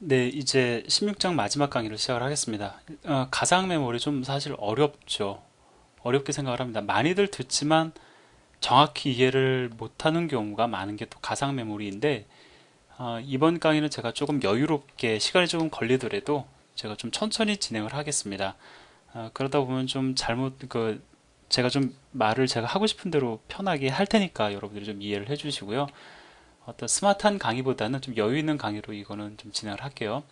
네, 이제 16장 마지막 강의를 시작을 하겠습니다. 가상 메모리 좀 사실 어렵죠. 어렵게 생각을 합니다. 많이들 듣지만 정확히 이해를 못하는 경우가 많은 게 또 가상 메모리인데, 이번 강의는 제가 조금 여유롭게 시간이 조금 걸리더라도 제가 좀 천천히 진행을 하겠습니다. 그러다 보면 좀 제가 좀 말을 제가 하고 싶은 대로 편하게 할 테니까 여러분들이 좀 이해를 해주시고요. 어떤 스마트한 강의보다는 좀 여유 있는 강의로 이거는 좀 진행을 할게요.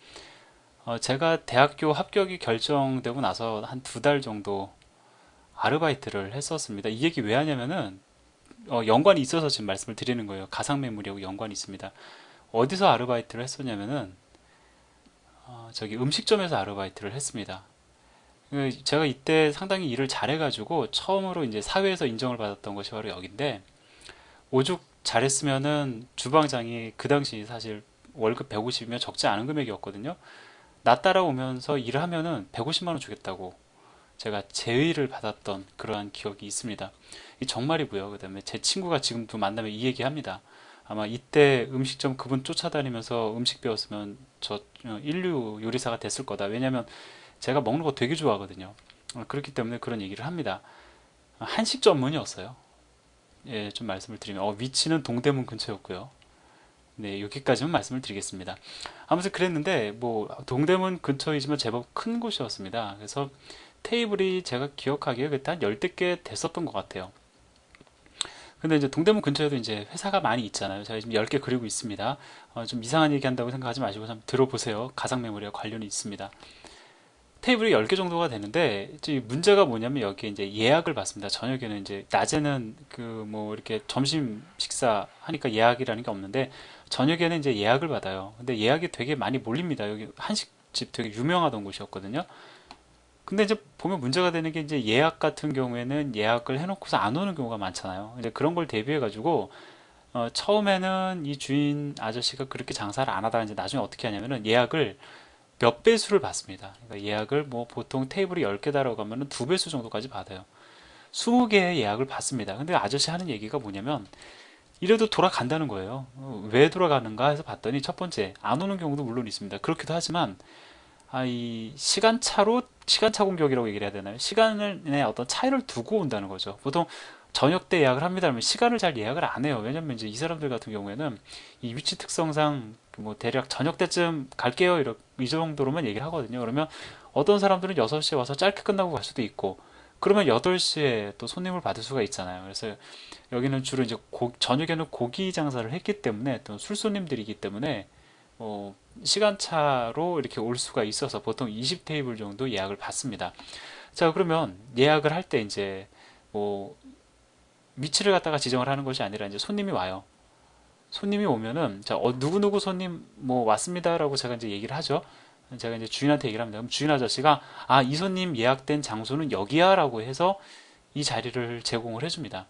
제가 대학교 합격이 결정되고 나서 한 두 달 정도 아르바이트를 했었습니다. 이 얘기 왜 하냐면은 연관이 있어서 지금 말씀을 드리는 거예요. 가상 메모리하고 연관이 있습니다. 어디서 아르바이트를 했었냐면은 저기 음식점에서 아르바이트를 했습니다. 제가 이때 상당히 일을 잘해가지고 처음으로 이제 사회에서 인정을 받았던 것이 바로 여긴데 오죽 잘했으면은 주방장이 그 당시 사실 월급 150이면 적지 않은 금액이었거든요. 나 따라오면서 일을 하면은 150만 원 주겠다고 제가 제의를 받았던 그러한 기억이 있습니다. 이 정말이고요. 그다음에 제 친구가 지금도 만나면 이 얘기 합니다. 아마 이때 음식점 그분 쫓아다니면서 음식 배웠으면 저 인류 요리사가 됐을 거다. 왜냐면 제가 먹는 거 되게 좋아하거든요. 그렇기 때문에 그런 얘기를 합니다. 한식 전문이었어요. 예, 좀 말씀을 드리면 위치는 동대문 근처였고요. 네, 여기까지만 말씀을 드리겠습니다. 아무튼 그랬는데 뭐 동대문 근처이지만 제법 큰 곳이었습니다. 그래서 테이블이 제가 기억하기에 그때 한 열댓 개 됐었던 것 같아요. 근데 이제 동대문 근처에도 이제 회사가 많이 있잖아요. 제가 지금 10개 그리고 있습니다. 좀 이상한 얘기 한다고 생각하지 마시고 좀 들어보세요. 가상 메모리와 관련이 있습니다. 테이블이 10개 정도가 되는데 이제 문제가 뭐냐면 여기에 이제 예약을 받습니다. 저녁에는 이제 낮에는 그 뭐 이렇게 점심 식사 하니까 예약이라는 게 없는데 저녁에는 이제 예약을 받아요. 근데 예약이 되게 많이 몰립니다. 여기 한식집 되게 유명하던 곳이었거든요. 근데 이제 보면 문제가 되는 게 이제 예약 같은 경우에는 예약을 해놓고서 안 오는 경우가 많잖아요. 이제 그런 걸 대비해 가지고 처음에는 이 주인 아저씨가 그렇게 장사를 안 하다가 이제 나중에 어떻게 하냐면은 예약을 몇 배수를 받습니다. 그러니까 예약을 뭐 보통 테이블이 10개 달아가면 두 배수 정도까지 받아요. 20개의 예약을 받습니다. 근데 아저씨 하는 얘기가 뭐냐면 이래도 돌아간다는 거예요. 왜 돌아가는가 해서 봤더니 첫 번째 안 오는 경우도 물론 있습니다. 그렇기도 하지만 이 시간차 공격이라고 얘기를 해야 되나요? 시간의 어떤 차이를 두고 온다는 거죠. 보통 저녁 때 예약을 합니다 하면 시간을 잘 예약을 안 해요. 왜냐면 이제 이 사람들 같은 경우에는 이 위치 특성상 뭐 대략 저녁 때쯤 갈게요. 이 정도로만 얘기를 하거든요. 그러면 어떤 사람들은 6시에 와서 짧게 끝나고 갈 수도 있고 그러면 8시에 또 손님을 받을 수가 있잖아요. 그래서 여기는 주로 이제 저녁에는 고기 장사를 했기 때문에 또 술손님들이기 때문에 시간차로 이렇게 올 수가 있어서 보통 20테이블 정도 예약을 받습니다. 자, 그러면 예약을 할 때 이제 뭐 위치를 갖다가 지정을 하는 것이 아니라 이제 손님이 와요. 손님이 오면은 자, 누구누구 손님 뭐 왔습니다라고 제가 이제 얘기를 하죠. 제가 이제 주인한테 얘기를 합니다. 그럼 주인 아저씨가 이 손님 예약된 장소는 여기야라고 해서 이 자리를 제공을 해줍니다.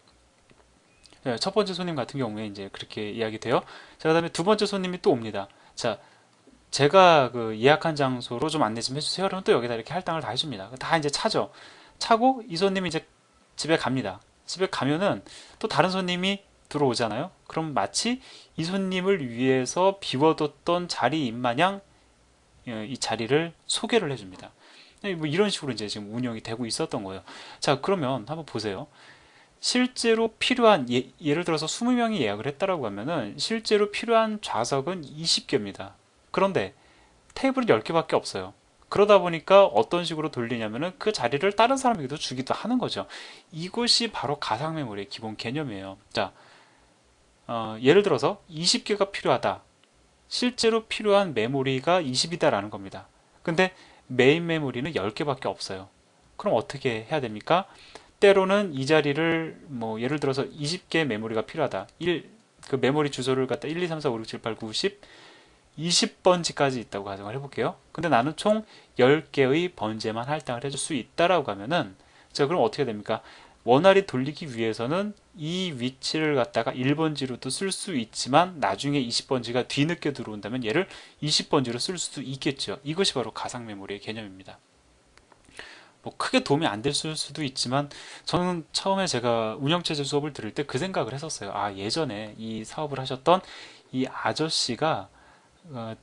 네, 첫 번째 손님 같은 경우에 이제 그렇게 이야기 돼요. 자, 그다음에 두 번째 손님이 또 옵니다. 자, 제가 그 예약한 장소로 좀 안내 좀 해주세요. 그러면 또 여기다 이렇게 할당을 다 해줍니다. 다 이제 차죠. 차고 이 손님이 이제 집에 갑니다. 집에 가면은 또 다른 손님이 들어오잖아요. 그럼 마치 이 손님을 위해서 비워뒀던 자리인 마냥 이 자리를 소개를 해줍니다. 네, 뭐 이런 식으로 이제 지금 운영이 되고 있었던 거예요. 자, 그러면 한번 보세요. 실제로 필요한 예를 들어서 20명이 예약을 했다라고 하면은 실제로 필요한 좌석은 20개입니다. 그런데 테이블이 10개밖에 없어요. 그러다 보니까 어떤 식으로 돌리냐면은 그 자리를 다른 사람에게도 주기도 하는 거죠. 이것이 바로 가상 메모리의 기본 개념이에요. 자, 예를 들어서 20개가 필요하다. 실제로 필요한 메모리가 20이다라는 겁니다. 근데 메인 메모리는 10개밖에 없어요. 그럼 어떻게 해야 됩니까? 때로는 이 자리를 뭐 예를 들어서 20개 메모리가 필요하다. 그 메모리 주소를 갖다 1, 2, 3, 4, 5, 6, 7, 8, 9, 10, 20번지까지 있다고 가정을 해볼게요. 근데 나는 총 10개의 번제만 할당을 해줄 수 있다라고 하면은 자, 그럼 어떻게 됩니까? 원활히 돌리기 위해서는 이 위치를 갖다가 1번지로도 쓸 수 있지만 나중에 20번지가 뒤늦게 들어온다면 얘를 20번지로 쓸 수도 있겠죠. 이것이 바로 가상 메모리의 개념입니다. 뭐 크게 도움이 안 될 수도 있지만 저는 처음에 제가 운영체제 수업을 들을 때 그 생각을 했었어요. 예전에 이 사업을 하셨던 이 아저씨가 어,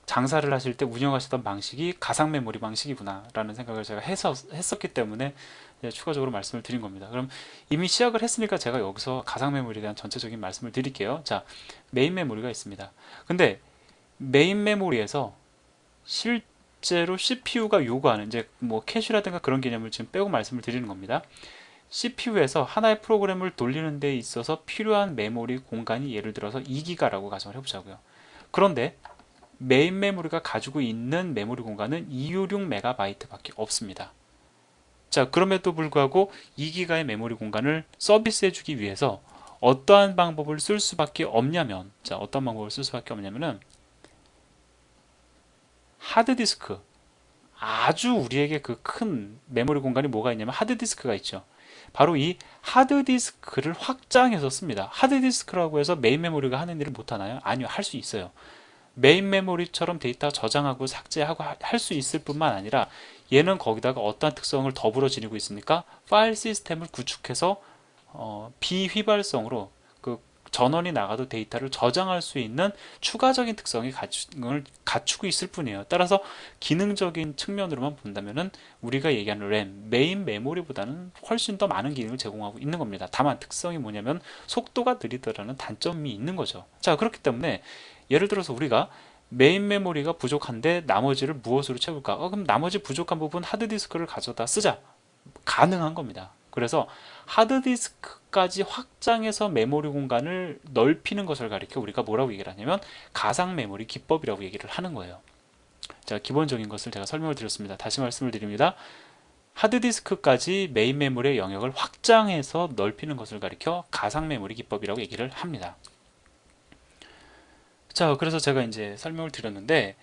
장사를 하실 때 운영하시던 방식이 가상 메모리 방식이구나 라는 생각을 제가 했었기 때문에 추가적으로 말씀을 드린 겁니다. 그럼 이미 시작을 했으니까 제가 여기서 가상 메모리에 대한 전체적인 말씀을 드릴게요. 자, 메인 메모리가 있습니다. 근데 메인 메모리에서 실제로 CPU가 요구하는 이제 뭐 캐시라든가 그런 개념을 지금 빼고 말씀을 드리는 겁니다. CPU에서 하나의 프로그램을 돌리는 데 있어서 필요한 메모리 공간이 예를 들어서 2기가라고 가정을 해보자고요. 그런데 메인 메모리가 가지고 있는 메모리 공간은 256MB 밖에 없습니다. 자, 그럼에도 불구하고 2기가의 메모리 공간을 서비스해주기 위해서 어떠한 방법을 쓸 수밖에 없냐면, 자, 어떤 방법을 쓸 수밖에 없냐면은 하드디스크, 아주 우리에게 그 큰 메모리 공간이 뭐가 있냐면 하드디스크가 있죠. 바로 이 하드디스크를 확장해서 씁니다. 하드디스크라고 해서 메인 메모리가 하는 일을 못하나요? 아니요, 할 수 있어요. 메인 메모리처럼 데이터 저장하고 삭제하고 할 수 있을 뿐만 아니라 얘는 거기다가 어떠한 특성을 더불어 지니고 있습니까? 파일 시스템을 구축해서 비휘발성으로 그 전원이 나가도 데이터를 저장할 수 있는 추가적인 특성을 갖추고 있을 뿐이에요. 따라서 기능적인 측면으로만 본다면은 우리가 얘기하는 램, 메인 메모리보다는 훨씬 더 많은 기능을 제공하고 있는 겁니다. 다만 특성이 뭐냐면 속도가 느리더라는 단점이 있는 거죠. 자, 그렇기 때문에 예를 들어서 우리가 메인 메모리가 부족한데 나머지를 무엇으로 채울까? 그럼 나머지 부족한 부분 하드디스크를 가져다 쓰자. 가능한 겁니다. 그래서 하드디스크까지 확장해서 메모리 공간을 넓히는 것을 가리켜 우리가 뭐라고 얘기를 하냐면 가상 메모리 기법이라고 얘기를 하는 거예요. 자, 기본적인 것을 제가 설명을 드렸습니다. 다시 말씀을 드립니다. 하드디스크까지 메인 메모리의 영역을 확장해서 넓히는 것을 가리켜 가상 메모리 기법이라고 얘기를 합니다. 자, 그래서 제가 이제 설명을 드렸는데,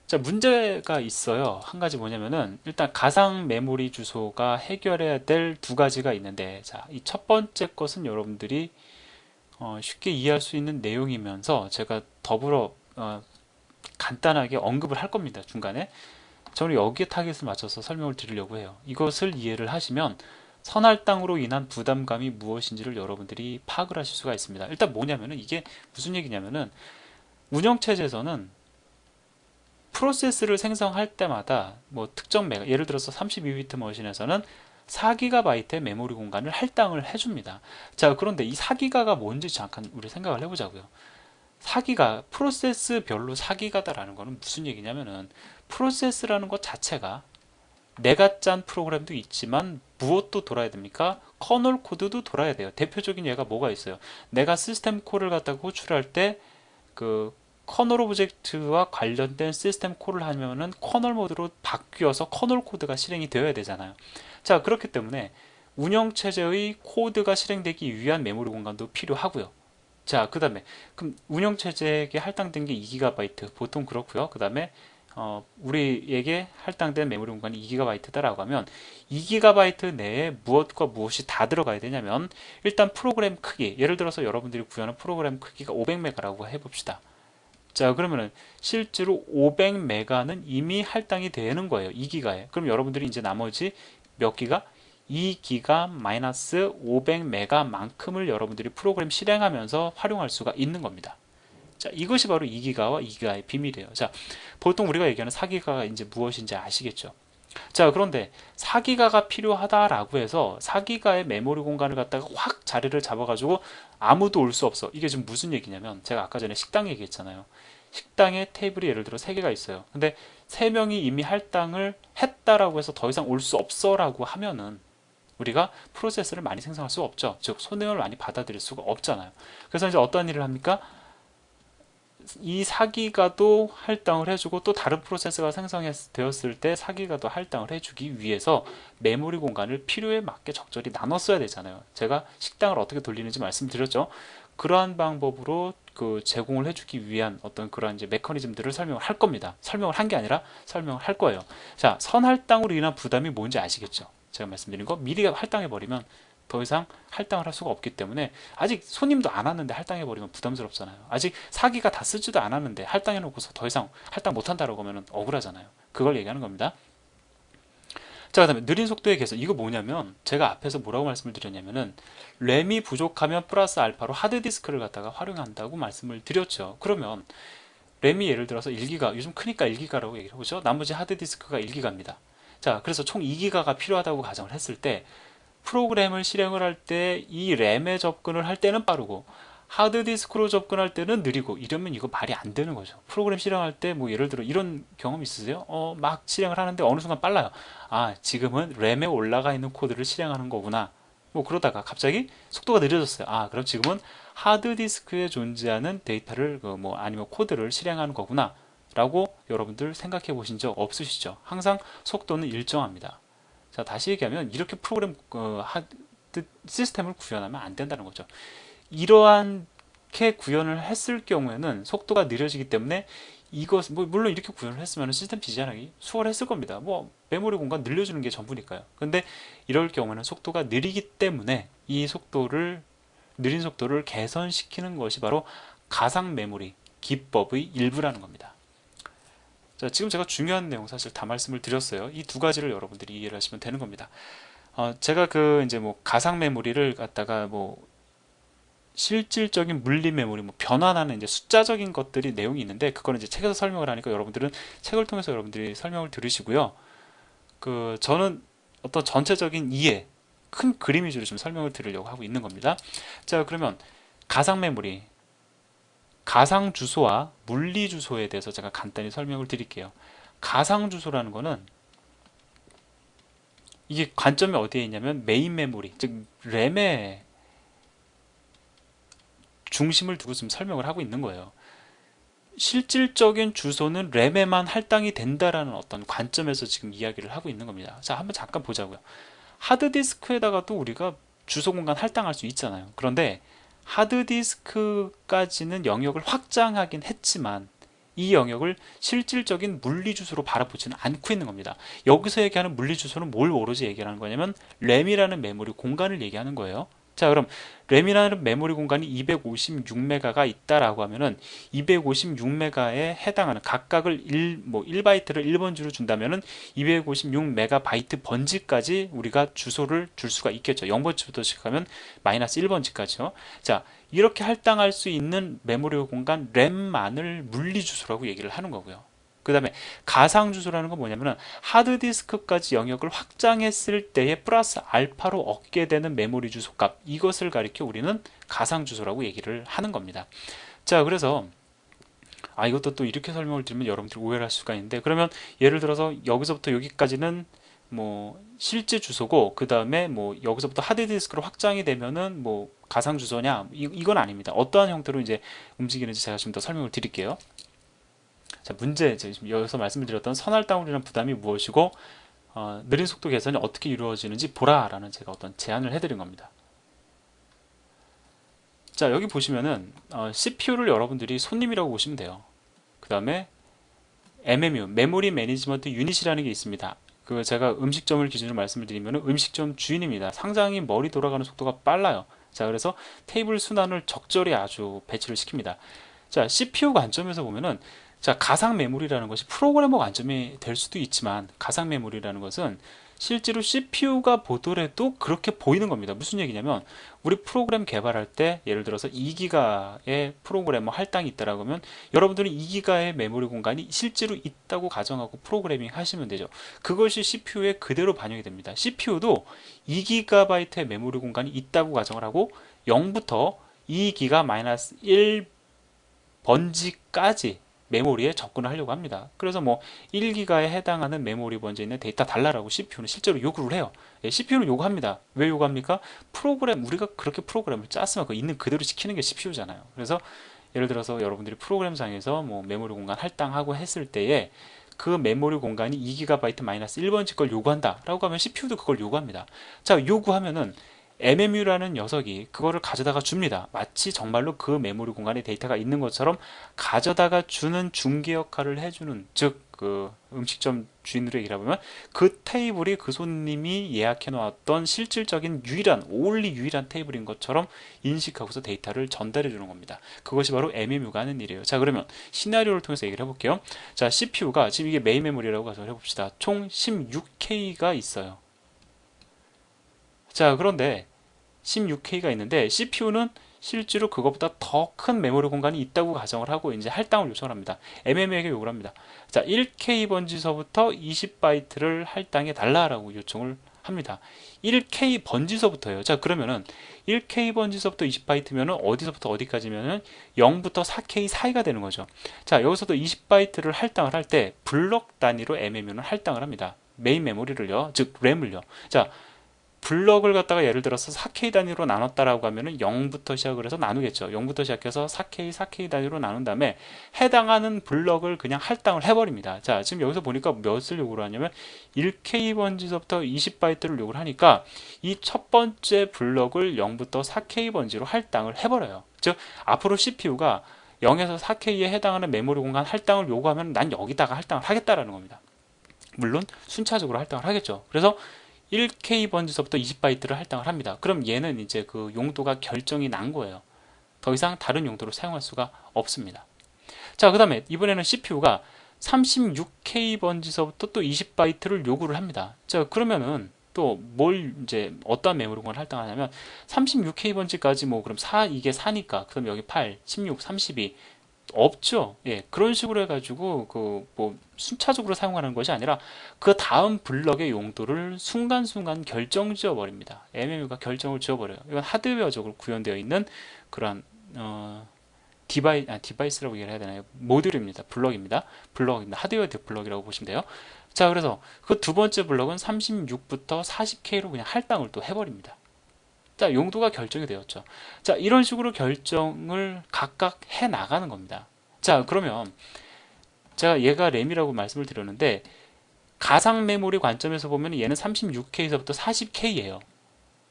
자, 문제가 있어요. 한 가지 뭐냐면은, 일단 가상 메모리 주소가 해결해야 될 두 가지가 있는데, 자, 이 첫 번째 것은 여러분들이 쉽게 이해할 수 있는 내용이면서 제가 더불어 간단하게 언급을 할 겁니다. 중간에. 저는 여기에 타겟을 맞춰서 설명을 드리려고 해요. 이것을 이해를 하시면 선할당으로 인한 부담감이 무엇인지를 여러분들이 파악을 하실 수가 있습니다. 일단 뭐냐면은 이게 무슨 얘기냐면은 운영체제에서는 프로세스를 생성할 때마다 뭐 특정 메가, 예를 들어서 32비트 머신에서는 4GB의 메모리 공간을 할당을 해줍니다. 자, 그런데 이 4기가가 뭔지 잠깐 우리 생각을 해보자고요. 4기가, 프로세스별로 4기가다라는 거는 무슨 얘기냐면은 프로세스라는 것 자체가 내가 짠 프로그램도 있지만 무엇도 돌아야 됩니까? 커널 코드도 돌아야 돼요. 대표적인 예가 뭐가 있어요? 내가 시스템 콜을 갖다가 호출할 때 그 커널 오브젝트와 관련된 시스템 콜을 하면은 커널 모드로 바뀌어서 커널 코드가 실행이 되어야 되잖아요. 자, 그렇기 때문에 운영체제의 코드가 실행되기 위한 메모리 공간도 필요하고요. 자, 그 다음에 그럼 운영체제에게 할당된 게 2GB 보통 그렇고요. 그 다음에 우리에게 할당된 메모리 공간이 2GB다라고 하면 2GB 내에 무엇과 무엇이 다 들어가야 되냐면 일단 프로그램 크기, 예를 들어서 여러분들이 구현한 프로그램 크기가 500메가라고 해봅시다. 자, 그러면은 실제로 500메가는 이미 할당이 되는 거예요. 2기가에. 그럼 여러분들이 이제 나머지 몇 기가? 2기가 마이너스 500메가만큼을 여러분들이 프로그램 실행하면서 활용할 수가 있는 겁니다. 자, 이것이 바로 2기가와 2기가의 비밀이에요. 자, 보통 우리가 얘기하는 4기가가 이제 무엇인지 아시겠죠? 자, 그런데 4기가가 필요하다라고 해서 4기가의 메모리 공간을 갖다가 확 자리를 잡아가지고 아무도 올 수 없어. 이게 지금 무슨 얘기냐면 제가 아까 전에 식당 얘기했잖아요. 식당에 테이블이 예를 들어 3개가 있어요. 근데 3명이 이미 할당을 했다라고 해서 더 이상 올 수 없어라고 하면은 우리가 프로세스를 많이 생성할 수가 없죠. 즉, 손해를 많이 받아들일 수가 없잖아요. 그래서 이제 어떤 일을 합니까? 이 4기가도 할당을 해주고 또 다른 프로세스가 생성되었을 때 4기가도 할당을 해주기 위해서 메모리 공간을 필요에 맞게 적절히 나눴어야 되잖아요. 제가 식당을 어떻게 돌리는지 말씀드렸죠. 그러한 방법으로 그 제공을 해주기 위한 어떤 그런 이제 메커니즘들을 설명을 할 겁니다. 설명을 한 게 아니라 설명을 할 거예요. 자, 선할당으로 인한 부담이 뭔지 아시겠죠? 제가 말씀드린 거 미리 할당해버리면 더 이상 할당을 할 수가 없기 때문에 아직 손님도 안 왔는데 할당해버리면 부담스럽잖아요. 아직 4기가 다 쓰지도 않았는데 할당해놓고서 더 이상 할당 못한다라고 하면 억울하잖아요. 그걸 얘기하는 겁니다. 자, 그 다음에 느린 속도의 개선. 이거 뭐냐면 제가 앞에서 뭐라고 말씀을 드렸냐면은 램이 부족하면 플러스 알파로 하드디스크를 갖다가 활용한다고 말씀을 드렸죠. 그러면 램이 예를 들어서 1기가, 요즘 크니까 1기가라고 얘기를 하죠. 나머지 하드디스크가 1기가입니다. 자, 그래서 총 2기가가 필요하다고 가정을 했을 때 프로그램을 실행을 할 때 이 램에 접근을 할 때는 빠르고 하드디스크로 접근할 때는 느리고, 이러면 이거 말이 안 되는 거죠. 프로그램 실행할 때 뭐 예를 들어 이런 경험 있으세요? 막 실행을 하는데 어느 순간 빨라요. 아, 지금은 램에 올라가 있는 코드를 실행하는 거구나. 뭐 그러다가 갑자기 속도가 느려졌어요. 아, 그럼 지금은 하드디스크에 존재하는 데이터를 뭐 아니면 코드를 실행하는 거구나 라고 여러분들 생각해 보신 적 없으시죠? 항상 속도는 일정합니다. 자, 다시 얘기하면 이렇게 프로그램 시스템을 구현하면 안 된다는 거죠. 이러한게 구현을 했을 경우에는 속도가 느려지기 때문에 이것, 뭐 물론 이렇게 구현을 했으면 시스템 디자인하기 수월했을 겁니다. 뭐 메모리 공간 늘려주는 게 전부니까요. 근데 이럴 경우에는 속도가 느리기 때문에 이 속도를, 느린 속도를 개선시키는 것이 바로 가상 메모리 기법의 일부라는 겁니다. 자, 지금 제가 중요한 내용 사실 다 말씀을 드렸어요. 이 두 가지를 여러분들이 이해를 하시면 되는 겁니다. 제가 이제 뭐 가상 메모리를 갖다가 뭐 실질적인 물리 메모리, 뭐 변환하는 이제 숫자적인 것들이 내용이 있는데, 그거는 이제 책에서 설명을 하니까 여러분들은 책을 통해서 여러분들이 설명을 들으시고요. 저는 어떤 전체적인 이해, 큰 그림 위주로 좀 설명을 드리려고 하고 있는 겁니다. 자, 그러면 가상 메모리, 가상 주소와 물리 주소에 대해서 제가 간단히 설명을 드릴게요. 가상 주소라는 거는 이게 관점이 어디에 있냐면 메인 메모리, 즉 램에 중심을 두고 지금 설명을 하고 있는 거예요. 실질적인 주소는 램에만 할당이 된다라는 어떤 관점에서 지금 이야기를 하고 있는 겁니다. 자, 한번 잠깐 보자고요. 하드디스크에다가도 우리가 주소 공간 할당할 수 있잖아요. 그런데 하드디스크까지는 영역을 확장하긴 했지만 이 영역을 실질적인 물리 주소로 바라보지는 않고 있는 겁니다. 여기서 얘기하는 물리 주소는 뭘 오로지 얘기하는 거냐면 램이라는 메모리 공간을 얘기하는 거예요. 자, 그럼 램이라는 메모리 공간이 256메가가 있다라고 하면은 256메가에 해당하는 각각을 1바이트를 1번지로 준다면은 256메가바이트 번지까지 우리가 주소를 줄 수가 있겠죠. 0번지부터 시작하면 마이너스 1번지까지요. 자, 이렇게 할당할 수 있는 메모리 공간 램만을 물리 주소라고 얘기를 하는 거고요. 그 다음에 가상 주소라는 건 뭐냐면은 하드디스크까지 영역을 확장했을 때에 플러스 알파로 얻게 되는 메모리 주소 값, 이것을 가리켜 우리는 가상 주소라고 얘기를 하는 겁니다. 자, 그래서 이것도 또 이렇게 설명을 드리면 여러분들이 오해를 할 수가 있는데, 그러면 예를 들어서 여기서부터 여기까지는 뭐 실제 주소고, 그 다음에 뭐 여기서부터 하드디스크로 확장이 되면은 뭐 가상 주소냐, 이건 아닙니다. 어떠한 형태로 이제 움직이는지 제가 좀 더 설명을 드릴게요. 자, 문제, 지금 여기서 말씀을 드렸던 선할 다운이라는 부담이 무엇이고 느린 속도 개선이 어떻게 이루어지는지 보라라는 제가 어떤 제안을 해드린 겁니다. 자, 여기 보시면은 CPU를 여러분들이 손님이라고 보시면 돼요. 그 다음에 MMU, 메모리 매니지먼트 유닛이라는 게 있습니다. 제가 음식점을 기준으로 말씀을 드리면 음식점 주인입니다. 상당히 머리 돌아가는 속도가 빨라요. 자, 그래서 테이블 순환을 적절히 아주 배치를 시킵니다. 자, CPU 관점에서 보면은, 자, 가상 메모리라는 것이 프로그래머 관점이 될 수도 있지만 가상 메모리라는 것은 실제로 CPU가 보더라도 그렇게 보이는 겁니다. 무슨 얘기냐면 우리 프로그램 개발할 때 예를 들어서 2기가의 프로그래머 할당이 있다라고 하면 여러분들은 2기가의 메모리 공간이 실제로 있다고 가정하고 프로그래밍 하시면 되죠. 그것이 CPU에 그대로 반영이 됩니다. CPU도 2기가바이트의 메모리 공간이 있다고 가정을 하고 0부터 2기가 마이너스 1번지까지 메모리에 접근을 하려고 합니다. 그래서 뭐 1기가에 해당하는 메모리 번지에 있는 데이터 달라라고 CPU는 실제로 요구를 해요. CPU는 요구합니다. 왜 요구합니까? 우리가 그렇게 프로그램을 짰으면 그 있는 그대로 시키는 게 CPU잖아요. 그래서 예를 들어서 여러분들이 프로그램상에서 뭐 메모리 공간 할당하고 했을 때에 그 메모리 공간이 2GB 마이너스 1번지 걸 요구한다 라고 하면 CPU도 그걸 요구합니다. 자, 요구하면은 MMU라는 녀석이 그거를 가져다가 줍니다. 마치 정말로 그 메모리 공간에 데이터가 있는 것처럼 가져다가 주는 중개 역할을 해주는, 즉 음식점 주인으로 얘기를 해보면 그 테이블이 그 손님이 예약해 놓았던 실질적인 온리 유일한 테이블인 것처럼 인식하고서 데이터를 전달해 주는 겁니다. 그것이 바로 MMU가 하는 일이에요. 자, 그러면 시나리오를 통해서 얘기를 해볼게요. 자, CPU가 지금 이게 메인 메모리라고 가정을 해봅시다. 총 16K가 있어요. 자, 그런데 16K가 있는데 CPU는 실제로 그것보다 더 큰 메모리 공간이 있다고 가정을 하고 이제 할당을 요청을 합니다. MMU에게 요구를 합니다. 자, 1K 번지서부터 20바이트를 할당해 달라라고 요청을 합니다. 1K 번지서부터예요. 자, 그러면은 1K 번지서부터 20바이트면은 어디서부터 어디까지면은 0부터 4K 사이가 되는 거죠. 자, 여기서도 20바이트를 할당을 할 때 블럭 단위로 MMU는 할당을 합니다. 메인 메모리를요, 즉 램을요. 자, 블럭을 갖다가 예를 들어서 4K 단위로 나눴다라고 하면은 0부터 시작을 해서 나누겠죠. 0부터 시작해서 4K, 4K 단위로 나눈 다음에 해당하는 블럭을 그냥 할당을 해버립니다. 자, 지금 여기서 보니까 몇을 요구를 하냐면 1K 번지서부터 20바이트를 요구를 하니까 이 첫 번째 블럭을 0부터 4K 번지로 할당을 해버려요. 즉, 앞으로 CPU가 0에서 4K에 해당하는 메모리 공간 할당을 요구하면 난 여기다가 할당을 하겠다라는 겁니다. 물론 순차적으로 할당을 하겠죠. 그래서 1K 번지서부터 20바이트를 할당을 합니다. 그럼 얘는 이제 그 용도가 결정이 난 거예요. 더 이상 다른 용도로 사용할 수가 없습니다. 자, 그 다음에 이번에는 CPU가 36K 번지서부터 또 20바이트를 요구를 합니다. 자, 그러면은 또 뭘 이제 어떠한 메모리 공간을 할당하냐면 36K 번지까지 뭐 그럼 이게 4니까 그럼 여기 8, 16, 32 없죠. 예, 그런 식으로 해가지고 그 뭐 순차적으로 사용하는 것이 아니라 그 다음 블럭의 용도를 순간순간 결정 지어 버립니다. MMU가 결정을 지어 버려요. 이건 하드웨어적으로 구현되어 있는 그런 디바이스라고 얘기를 해야 되나요? 모듈입니다. 블럭입니다. 하드웨어 블럭이라고 보시면 돼요. 자, 그래서 그 두 번째 블럭은 36부터 40K로 그냥 할당을 또 해버립니다. 자, 용도가 결정이 되었죠. 자, 이런 식으로 결정을 각각 해 나가는 겁니다. 자, 그러면 제가 얘가 램이라고 말씀을 드렸는데 가상 메모리 관점에서 보면 얘는 36K에서부터 40K예요.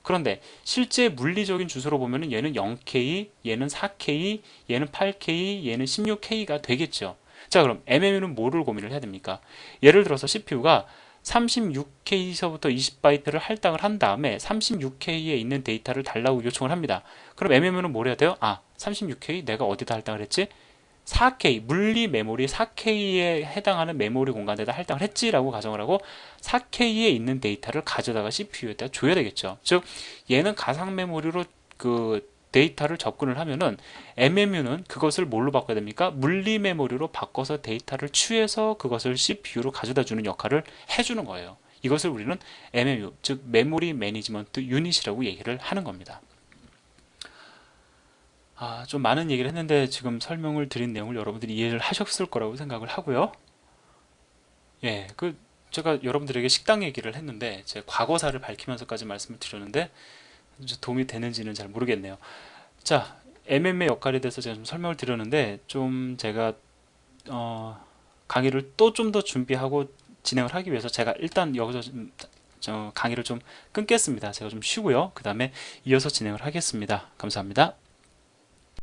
그런데 실제 물리적인 주소로 보면 얘는 0K, 얘는 4K, 얘는 8K, 얘는 16K가 되겠죠. 자, 그럼 MMU는 뭐를 고민을 해야 됩니까? 예를 들어서 CPU가 36K서부터 20바이트를 할당을 한 다음에 36K에 있는 데이터를 달라고 요청을 합니다. 그럼 MMU는 뭘 해야 돼요? 36K 내가 어디다 할당을 했지? 4K 물리 메모리 4K에 해당하는 메모리 공간에다 할당을 했지라고 가정을 하고 4K에 있는 데이터를 가져다가 CPU에다 줘야 되겠죠. 즉 얘는 가상 메모리로 그 데이터를 접근을 하면은 MMU는 그것을 뭘로 바꿔야 됩니까? 물리 메모리로 바꿔서 데이터를 취해서 그것을 CPU로 가져다 주는 역할을 해주는 거예요. 이것을 우리는 MMU, 즉 메모리 매니지먼트 유닛이라고 얘기를 하는 겁니다. 좀 많은 얘기를 했는데 지금 설명을 드린 내용을 여러분들이 이해를 하셨을 거라고 생각을 하고요. 예, 제가 여러분들에게 식당 얘기를 했는데 제 과거사를 밝히면서까지 말씀을 드렸는데 도움이 되는지는 잘 모르겠네요. 자, MM의 역할에 대해서 제가 좀 설명을 드렸는데 좀 제가 강의를 또 좀 더 준비하고 진행을 하기 위해서 제가 일단 여기서 강의를 좀 끊겠습니다. 제가 좀 쉬고요. 그 다음에 이어서 진행을 하겠습니다. 감사합니다.